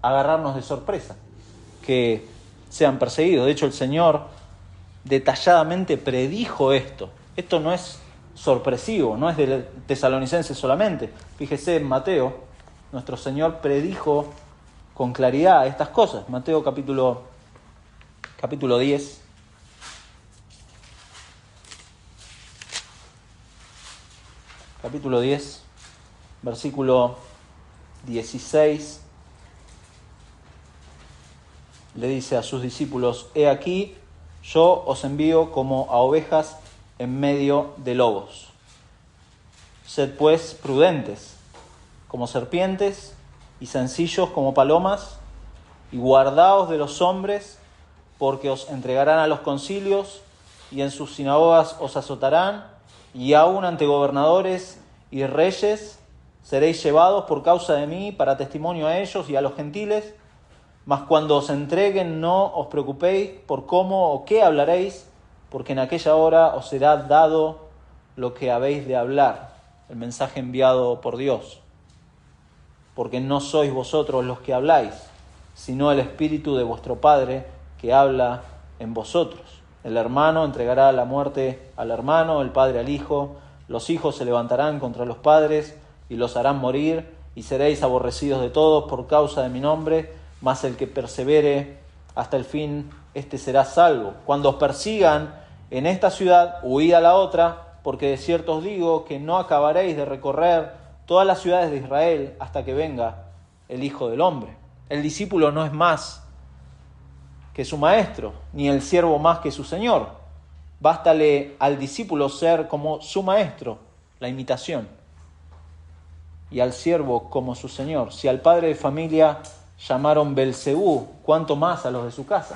Speaker 1: agarrarnos de sorpresa, que sean perseguidos. De hecho, el Señor detalladamente predijo esto. Esto no es sorpresivo, no es de Tesalonicenses solamente. Fíjese en Mateo, nuestro Señor predijo con claridad estas cosas. Mateo capítulo 10. Capítulo 10, versículo 16. le dice a sus discípulos: he aquí, yo os envío como a ovejas en medio de lobos. Sed pues prudentes como serpientes y sencillos como palomas, y guardaos de los hombres, porque os entregarán a los concilios, y en sus sinagogas os azotarán, y aun ante gobernadores y reyes seréis llevados por causa de mí para testimonio a ellos y a los gentiles. Mas cuando os entreguen, no os preocupéis por cómo o qué hablaréis, porque en aquella hora os será dado lo que habéis de hablar, el mensaje enviado por Dios. Porque no sois vosotros los que habláis, sino el Espíritu de vuestro Padre que habla en vosotros. El hermano entregará la muerte al hermano, el padre al hijo, los hijos se levantarán contra los padres y los harán morir, y seréis aborrecidos de todos por causa de mi nombre, mas el que persevere hasta el fin, éste será salvo. Cuando os persigan en esta ciudad, huid a la otra, porque de cierto os digo que no acabaréis de recorrer todas las ciudades de Israel hasta que venga el Hijo del Hombre. El discípulo no es más que su maestro, ni el siervo más que su señor. Bástale al discípulo ser como su maestro, la imitación, y al siervo como su señor. Si al padre de familia llamaron Belcebú, ¿cuánto más a los de su casa?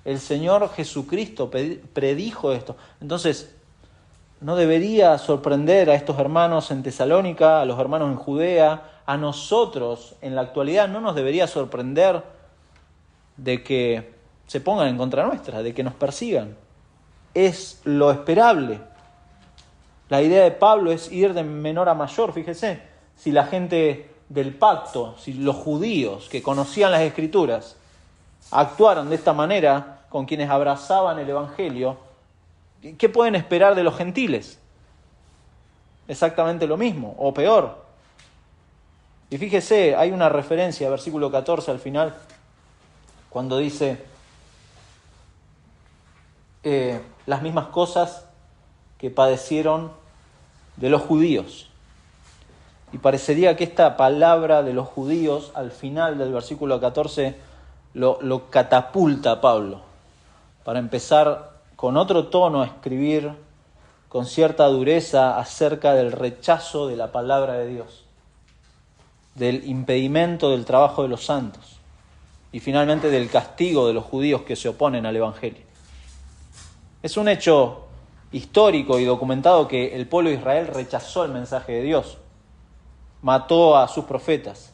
Speaker 1: El Señor Jesucristo predijo esto. Entonces, no debería sorprender a estos hermanos en Tesalónica, a los hermanos en Judea, a nosotros en la actualidad no nos debería sorprender de que se pongan en contra nuestra, de que nos persigan. Es lo esperable. La idea de Pablo es ir de menor a mayor. Fíjese, si la gente del pacto, si los judíos que conocían las Escrituras actuaron de esta manera con quienes abrazaban el Evangelio, ¿qué pueden esperar de los gentiles? Exactamente lo mismo, o peor. Y fíjese, hay una referencia, versículo 14 al final, cuando dice las mismas cosas que padecieron de los judíos. Y parecería que esta palabra de los judíos, al final del versículo 14, lo catapulta a Pablo, para empezar con otro tono a escribir con cierta dureza acerca del rechazo de la palabra de Dios, del impedimento del trabajo de los santos y finalmente del castigo de los judíos que se oponen al Evangelio. Es un hecho histórico y documentado que el pueblo de Israel rechazó el mensaje de Dios, mató a sus profetas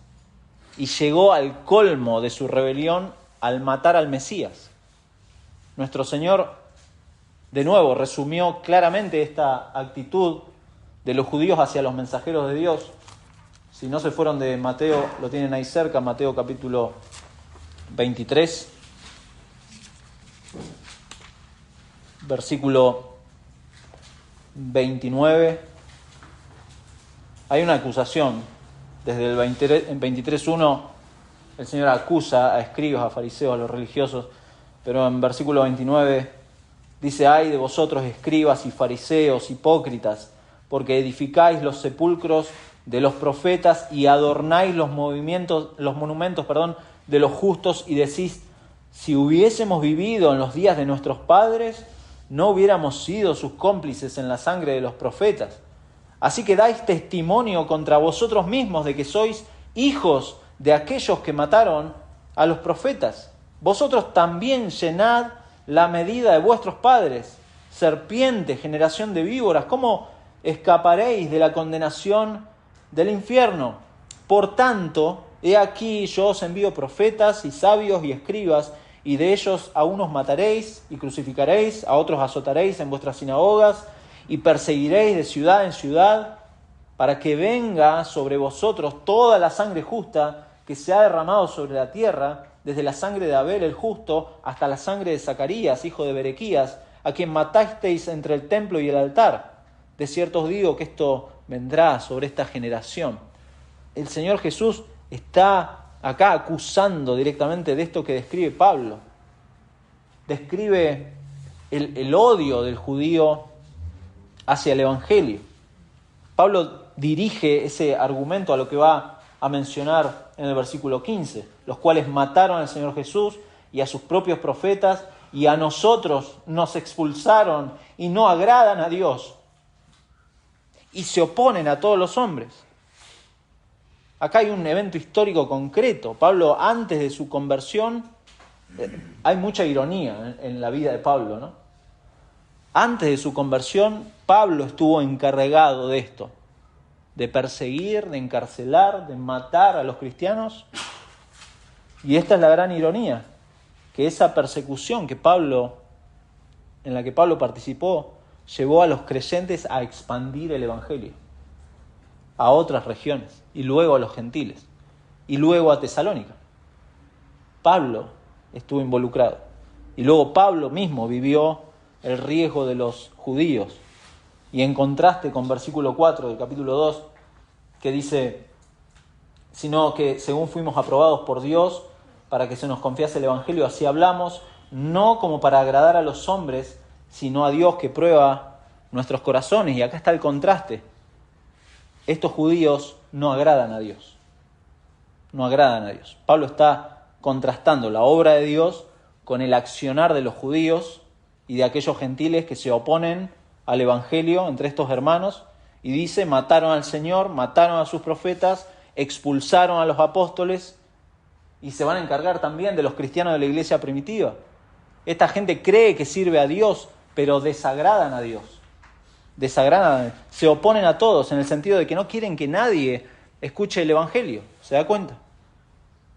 Speaker 1: y llegó al colmo de su rebelión al matar al Mesías. Nuestro Señor, de nuevo, resumió claramente esta actitud de los judíos hacia los mensajeros de Dios. Si no se fueron de Mateo, lo tienen ahí cerca, Mateo capítulo 23, versículo 29. Hay una acusación. Desde el 23.1 el Señor acusa a escribas, a fariseos, a los religiosos, pero en versículo 29 dice: ay de vosotros, escribas y fariseos, hipócritas, porque edificáis los sepulcros de los profetas y adornáis los monumentos, de los justos, y decís: si hubiésemos vivido en los días de nuestros padres, no hubiéramos sido sus cómplices en la sangre de los profetas. Así que dais testimonio contra vosotros mismos de que sois hijos de aquellos que mataron a los profetas. Vosotros también llenad la medida de vuestros padres. Serpientes, generación de víboras, ¿cómo escaparéis de la condenación del infierno? Por tanto, he aquí yo os envío profetas y sabios y escribas, y de ellos a unos mataréis y crucificaréis, a otros azotaréis en vuestras sinagogas, y perseguiréis de ciudad en ciudad, para que venga sobre vosotros toda la sangre justa que se ha derramado sobre la tierra, desde la sangre de Abel el justo hasta la sangre de Zacarías, hijo de Berequías, a quien matasteis entre el templo y el altar. De cierto os digo que esto vendrá sobre esta generación. El Señor Jesús está acá acusando directamente de esto que describe Pablo. Describe el odio del judío hacia el Evangelio. Pablo dirige ese argumento a lo que va a mencionar en el versículo 15, los cuales mataron al Señor Jesús y a sus propios profetas, y a nosotros nos expulsaron y no agradan a Dios y se oponen a todos los hombres. Acá hay un evento histórico concreto. Pablo, antes de su conversión, hay mucha ironía en la vida de Pablo, ¿no? Antes de su conversión, Pablo estuvo encargado de esto, de perseguir, de encarcelar, de matar a los cristianos. Y esta es la gran ironía, que esa persecución en la que Pablo participó, llevó a los creyentes a expandir el evangelio a otras regiones, y luego a los gentiles, y luego a Tesalónica. Pablo estuvo involucrado, y luego Pablo mismo vivió el riesgo de los judíos, y en contraste con versículo 4 del capítulo 2, que dice, sino que según fuimos aprobados por Dios, para que se nos confiase el evangelio, así hablamos, no como para agradar a los hombres, sino a Dios que prueba nuestros corazones. Y acá está el contraste. Estos judíos no agradan a Dios. No agradan a Dios. Pablo está contrastando la obra de Dios con el accionar de los judíos y de aquellos gentiles que se oponen al evangelio entre estos hermanos. Y dice, mataron al Señor, mataron a sus profetas, expulsaron a los apóstoles y se van a encargar también de los cristianos de la iglesia primitiva. Esta gente cree que sirve a Dios, pero desagradan a Dios. Se oponen a todos en el sentido de que no quieren que nadie escuche el evangelio. ¿Se da cuenta?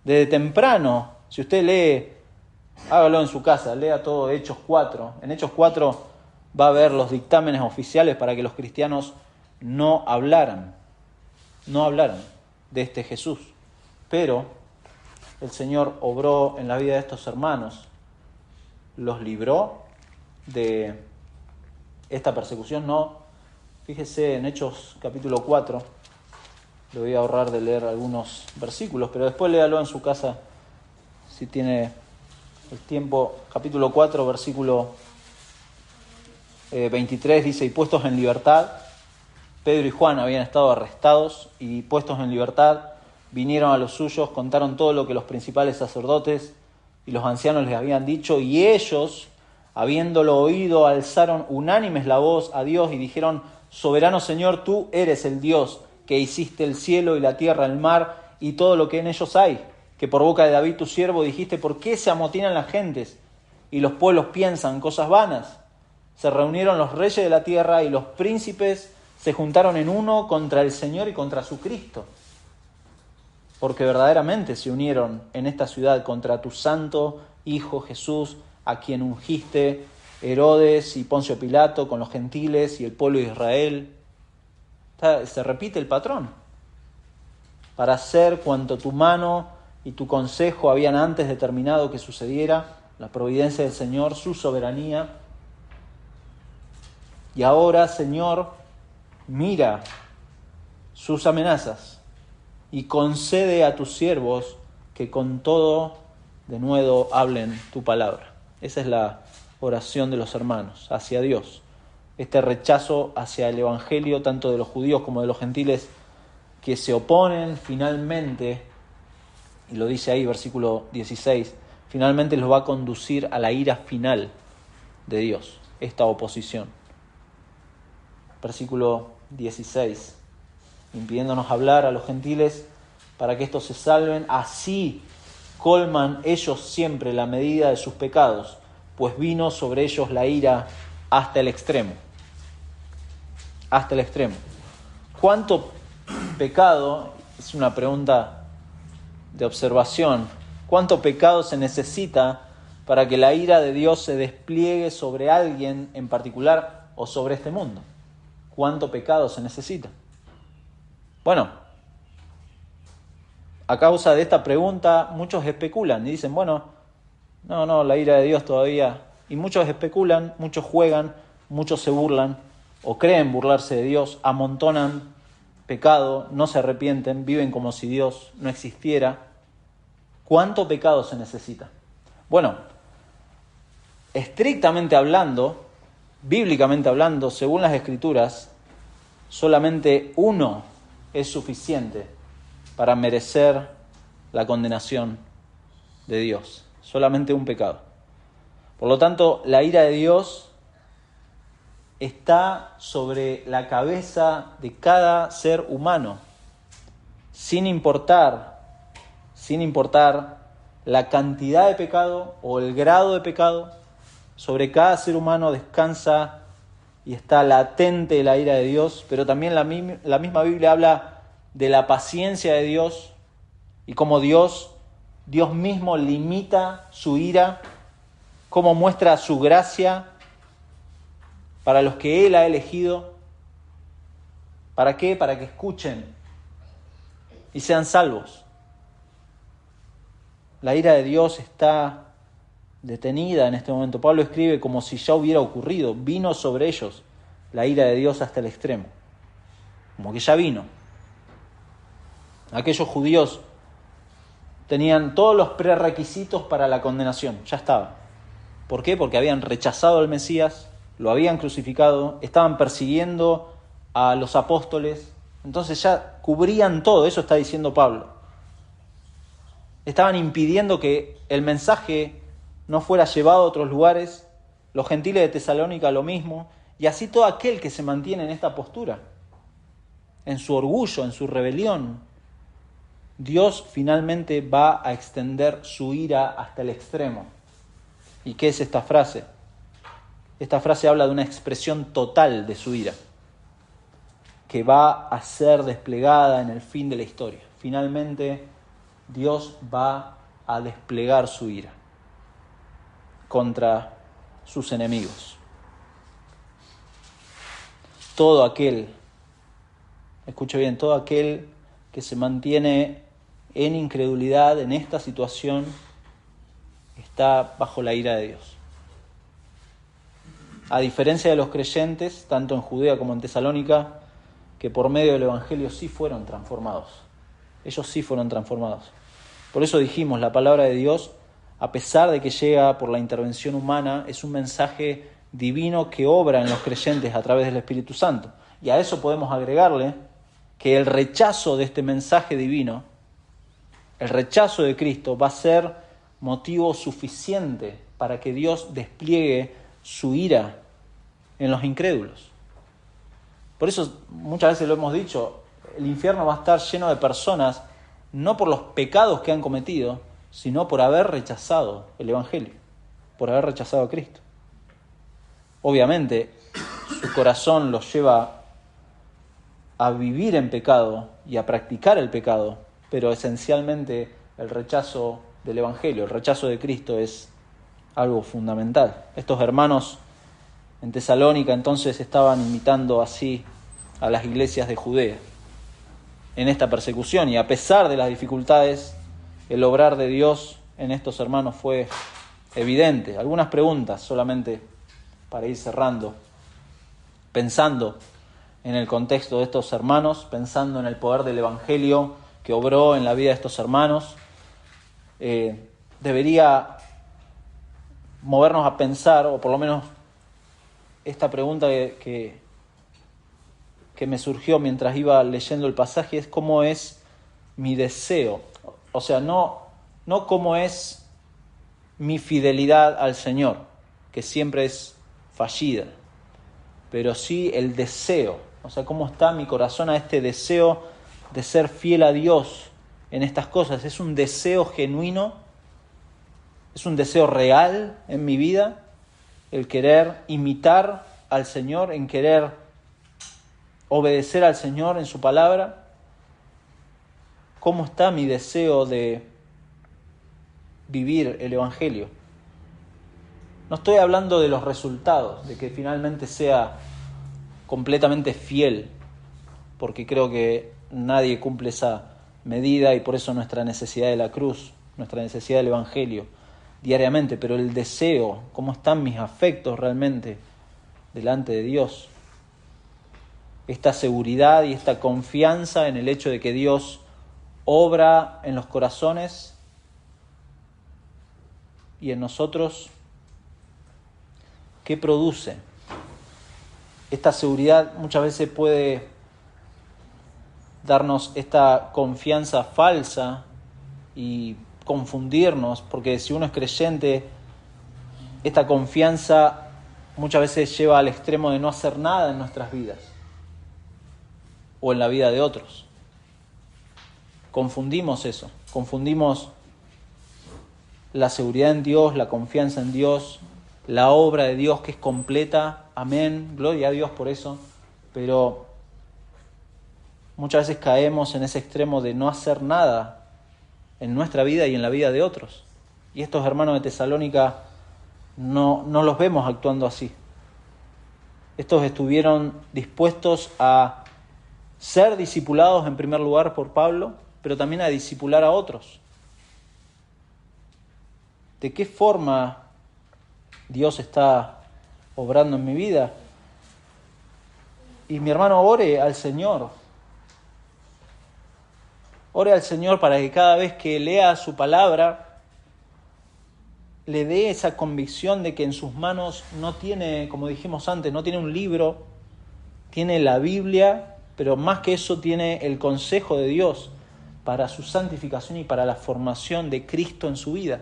Speaker 1: Desde temprano, si usted lee, hágalo en su casa, lea todo Hechos 4. En Hechos 4 va a ver los dictámenes oficiales para que los cristianos no hablaran de este Jesús. Pero el Señor obró en la vida de estos hermanos, los libró de esta persecución. No, fíjese en Hechos capítulo 4, le voy a ahorrar de leer algunos versículos, pero después léalo en su casa si tiene el tiempo. Capítulo 4, versículo 23 dice, y puestos en libertad, Pedro y Juan habían estado arrestados y puestos en libertad, vinieron a los suyos, contaron todo lo que los principales sacerdotes y los ancianos les habían dicho, y ellos, habiéndolo oído, alzaron unánimes la voz a Dios y dijeron, soberano Señor, tú eres el Dios que hiciste el cielo y la tierra, el mar y todo lo que en ellos hay, que por boca de David tu siervo dijiste, ¿por qué se amotinan las gentes y los pueblos piensan cosas vanas? Se reunieron los reyes de la tierra y los príncipes se juntaron en uno contra el Señor y contra su Cristo, porque verdaderamente se unieron en esta ciudad contra tu santo Hijo Jesús, a quien ungiste Herodes y Poncio Pilato con los gentiles y el pueblo de Israel. Se repite el patrón. Para hacer cuanto tu mano y tu consejo habían antes determinado que sucediera, la providencia del Señor, su soberanía. Y ahora, Señor, mira sus amenazas y concede a tus siervos que con todo de nuevo hablen tu palabra. Esa es la oración de los hermanos hacia Dios. Este rechazo hacia el evangelio, tanto de los judíos como de los gentiles, que se oponen finalmente, y lo dice ahí versículo 16, finalmente los va a conducir a la ira final de Dios, esta oposición. Versículo 16, impidiéndonos hablar a los gentiles para que estos se salven, así colman ellos siempre la medida de sus pecados, pues vino sobre ellos la ira hasta el extremo. Hasta el extremo. ¿Cuánto pecado? Es una pregunta de observación. ¿Cuánto pecado se necesita para que la ira de Dios se despliegue sobre alguien en particular o sobre este mundo? ¿Cuánto pecado se necesita? Bueno, a causa de esta pregunta muchos especulan y dicen, bueno, no, la ira de Dios todavía. Y muchos especulan, muchos juegan, muchos se burlan o creen burlarse de Dios, amontonan pecado, no se arrepienten, viven como si Dios no existiera. ¿Cuánto pecado se necesita? Bueno, estrictamente hablando, bíblicamente hablando, según las Escrituras, solamente uno es suficiente para merecer la condenación de Dios. solamente un pecado. Por lo tanto, la ira de Dios está sobre la cabeza de cada ser humano, sin importar la cantidad de pecado o el grado de pecado. Sobre cada ser humano descansa y está latente la ira de Dios, pero también la misma Biblia habla de la paciencia de Dios y cómo Dios mismo limita su ira, cómo muestra su gracia para los que Él ha elegido. ¿Para qué? Para que escuchen y sean salvos. La ira de Dios está detenida en este momento. Pablo escribe como si ya hubiera ocurrido. Vino sobre ellos la ira de Dios hasta el extremo. Como que ya vino. Aquellos judíos tenían todos los prerequisitos para la condenación. Ya estaba. ¿Por qué? Porque habían rechazado al Mesías, lo habían crucificado, estaban persiguiendo a los apóstoles. Entonces ya cubrían todo. Eso está diciendo Pablo. Estaban impidiendo que el mensaje no fuera llevado a otros lugares, los gentiles de Tesalónica lo mismo, y así todo aquel que se mantiene en esta postura, en su orgullo, en su rebelión, Dios finalmente va a extender su ira hasta el extremo. ¿Y qué es esta frase? Esta frase habla de una expresión total de su ira, que va a ser desplegada en el fin de la historia. Finalmente, Dios va a desplegar su ira contra sus enemigos. Todo aquel, escuche bien, todo aquel que se mantiene en incredulidad en esta situación está bajo la ira de Dios. A diferencia de los creyentes, tanto en Judea como en Tesalónica, que por medio del Evangelio sí fueron transformados. Ellos sí fueron transformados. Por eso dijimos, la palabra de Dios, a pesar de que llega por la intervención humana, es un mensaje divino que obra en los creyentes a través del Espíritu Santo. Y a eso podemos agregarle que el rechazo de este mensaje divino, el rechazo de Cristo, va a ser motivo suficiente para que Dios despliegue su ira en los incrédulos. Por eso muchas veces lo hemos dicho, el infierno va a estar lleno de personas, no por los pecados que han cometido, sino por haber rechazado el Evangelio, por haber rechazado a Cristo. Obviamente, su corazón los lleva a vivir en pecado y a practicar el pecado, pero esencialmente el rechazo del Evangelio, el rechazo de Cristo es algo fundamental. Estos hermanos en Tesalónica entonces estaban imitando así a las iglesias de Judea en esta persecución, y a pesar de las dificultades, el obrar de Dios en estos hermanos fue evidente. Algunas preguntas solamente para ir cerrando, pensando en el contexto de estos hermanos, pensando en el poder del Evangelio que obró en la vida de estos hermanos. Debería movernos a pensar, o por lo menos esta pregunta que me surgió mientras iba leyendo el pasaje es: ¿cómo es mi deseo? O sea, no cómo es mi fidelidad al Señor, que siempre es fallida, pero sí el deseo. O sea, ¿cómo está mi corazón a este deseo de ser fiel a Dios en estas cosas? ¿Es un deseo genuino? ¿Es un deseo real en mi vida? El querer imitar al Señor, en querer obedecer al Señor en su palabra. ¿Cómo está mi deseo de vivir el Evangelio? No estoy hablando de los resultados, de que finalmente sea completamente fiel, porque creo que nadie cumple esa medida, y por eso nuestra necesidad de la cruz, nuestra necesidad del Evangelio diariamente. Pero el deseo, ¿cómo están mis afectos realmente delante de Dios? Esta seguridad y esta confianza en el hecho de que Dios obra en los corazones y en nosotros, ¿qué produce? Esta seguridad muchas veces puede darnos esta confianza falsa y confundirnos, porque si uno es creyente, esta confianza muchas veces lleva al extremo de no hacer nada en nuestras vidas o en la vida de otros. Confundimos eso, confundimos la seguridad en Dios, la confianza en Dios, la obra de Dios que es completa, amén, gloria a Dios por eso, pero muchas veces caemos en ese extremo de no hacer nada en nuestra vida y en la vida de otros. Y estos hermanos de Tesalónica no los vemos actuando así. Estos estuvieron dispuestos a ser discipulados en primer lugar por Pablo, pero también a discipular a otros. ¿De qué forma Dios está obrando en mi vida? Y mi hermano, ore al Señor. Ore al Señor para que cada vez que lea su palabra, le dé esa convicción de que en sus manos no tiene, como dijimos antes, no tiene un libro, tiene la Biblia, pero más que eso tiene el consejo de Dios para su santificación y para la formación de Cristo en su vida.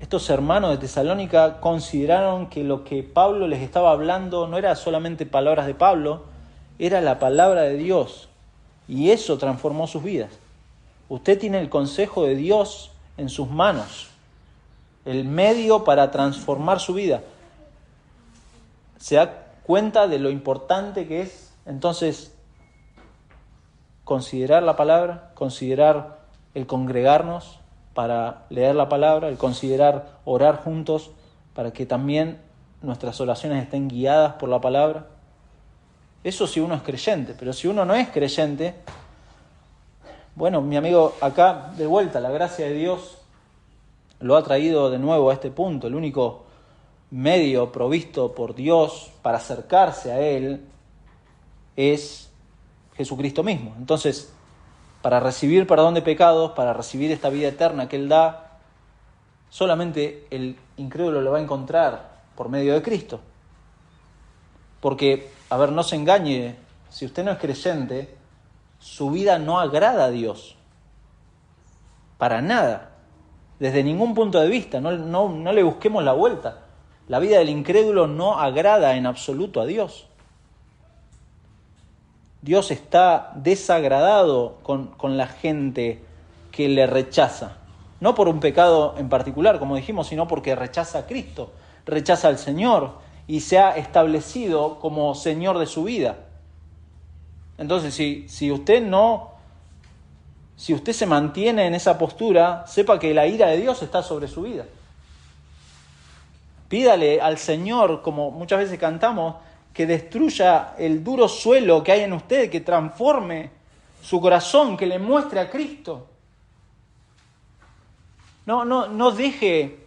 Speaker 1: Estos hermanos de Tesalónica consideraron que lo que Pablo les estaba hablando no era solamente palabras de Pablo, era la palabra de Dios, y eso transformó sus vidas. Usted tiene el consejo de Dios en sus manos, el medio para transformar su vida. ¿Se da cuenta de lo importante que es entonces considerar la palabra, considerar el congregarnos para leer la palabra, el considerar orar juntos para que también nuestras oraciones estén guiadas por la palabra? Eso si uno es creyente, pero si uno no es creyente, bueno, mi amigo, acá de vuelta la gracia de Dios lo ha traído de nuevo a este punto. El único medio provisto por Dios para acercarse a Él es Jesucristo mismo. Entonces, para recibir perdón de pecados, para recibir esta vida eterna que Él da, solamente el incrédulo lo va a encontrar por medio de Cristo. Porque, a ver, no se engañe, si usted no es creyente, su vida no agrada a Dios. Para nada. Desde ningún punto de vista, no le busquemos la vuelta. La vida del incrédulo no agrada en absoluto a Dios. Dios está desagradado con la gente que le rechaza. No por un pecado en particular, como dijimos, sino porque rechaza a Cristo, rechaza al Señor y se ha establecido como Señor de su vida. Entonces, si usted se mantiene en esa postura, sepa que la ira de Dios está sobre su vida. Pídale al Señor, como muchas veces cantamos, que destruya el duro suelo que hay en usted, que transforme su corazón, que le muestre a Cristo. No deje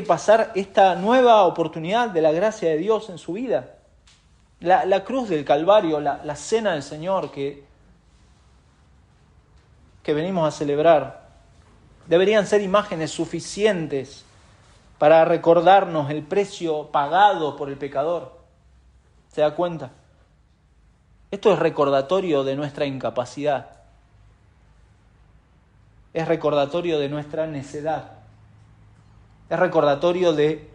Speaker 1: pasar esta nueva oportunidad de la gracia de Dios en su vida. La cruz del Calvario, la cena del Señor que venimos a celebrar, deberían ser imágenes suficientes para recordarnos el precio pagado por el pecador. ¿Se da cuenta? Esto es recordatorio de nuestra incapacidad. Es recordatorio de nuestra necedad. Es recordatorio de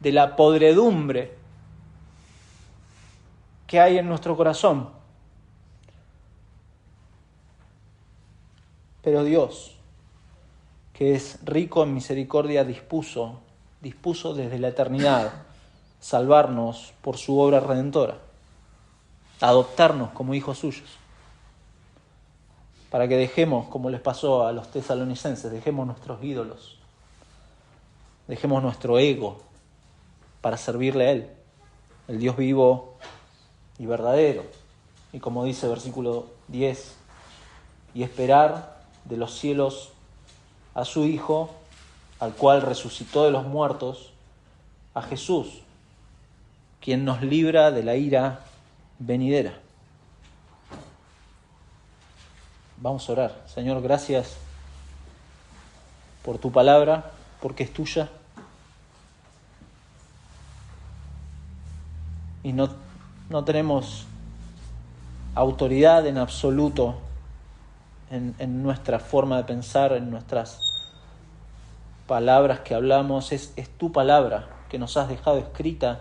Speaker 1: la podredumbre que hay en nuestro corazón. Pero Dios, que es rico en misericordia, dispuso desde la eternidad salvarnos por su obra redentora, adoptarnos como hijos suyos, para que dejemos, como les pasó a los tesalonicenses, dejemos nuestros ídolos, dejemos nuestro ego para servirle a Él, el Dios vivo y verdadero. Y como dice el versículo 10, y esperar de los cielos a su Hijo, al cual resucitó de los muertos, a Jesús, quien nos libra de la ira venidera. Vamos a orar. Señor, gracias por tu palabra, porque es tuya. Y no tenemos autoridad en absoluto en nuestra forma de pensar, en nuestras palabras que hablamos. Es tu palabra que nos has dejado escrita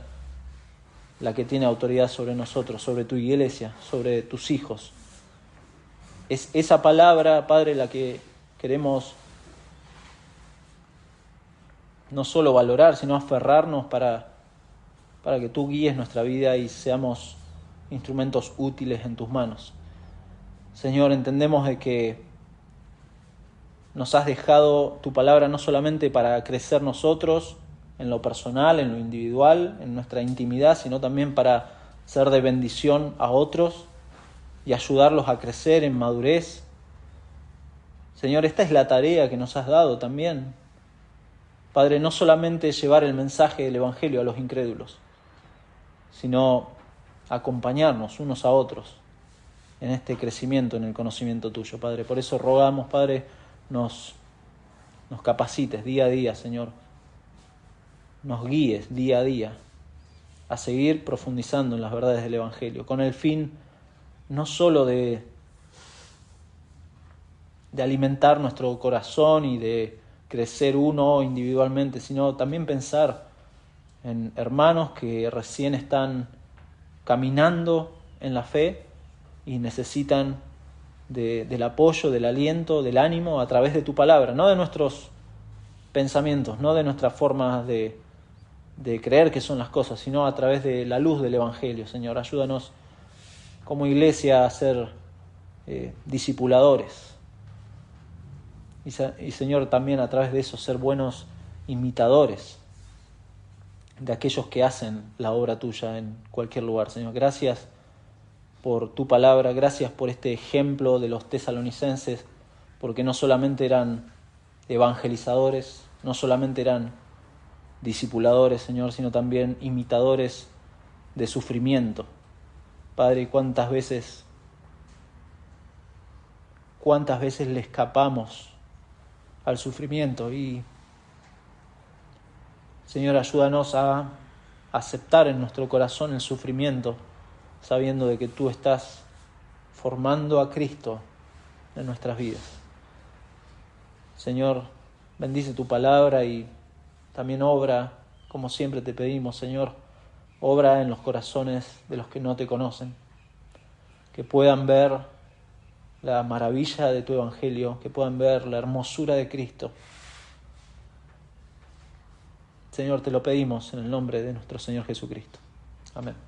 Speaker 1: la que tiene autoridad sobre nosotros, sobre tu iglesia, sobre tus hijos. Es esa palabra, Padre, la que queremos no solo valorar, sino aferrarnos para que tú guíes nuestra vida y seamos instrumentos útiles en tus manos. Señor, entendemos de que nos has dejado tu palabra no solamente para crecer nosotros en lo personal, en lo individual, en nuestra intimidad, sino también para ser de bendición a otros y ayudarlos a crecer en madurez. Señor, esta es la tarea que nos has dado también. Padre, no solamente llevar el mensaje del Evangelio a los incrédulos, sino acompañarnos unos a otros en este crecimiento, en el conocimiento tuyo, Padre. Por eso rogamos, Padre, nos capacites día a día, Señor. Nos guíes día a día a seguir profundizando en las verdades del Evangelio, con el fin no solo de alimentar nuestro corazón y de crecer uno individualmente, sino también pensar en hermanos que recién están caminando en la fe y necesitan del apoyo, del aliento, del ánimo a través de tu palabra, no de nuestros pensamientos, no de nuestras formas de creer que son las cosas, sino a través de la luz del Evangelio. Señor, ayúdanos como iglesia a ser discipuladores y Señor, también a través de eso ser buenos imitadores de aquellos que hacen la obra tuya en cualquier lugar. Señor, gracias por tu palabra, gracias por este ejemplo de los tesalonicenses, porque no solamente eran evangelizadores, no solamente eran discipuladores, Señor, sino también imitadores de sufrimiento. Padre, cuántas veces le escapamos al sufrimiento y, Señor, ayúdanos a aceptar en nuestro corazón el sufrimiento, sabiendo de que tú estás formando a Cristo en nuestras vidas. Señor, bendice tu palabra y también obra, como siempre te pedimos, Señor, obra en los corazones de los que no te conocen, que puedan ver la maravilla de tu Evangelio, que puedan ver la hermosura de Cristo. Señor, te lo pedimos en el nombre de nuestro Señor Jesucristo. Amén.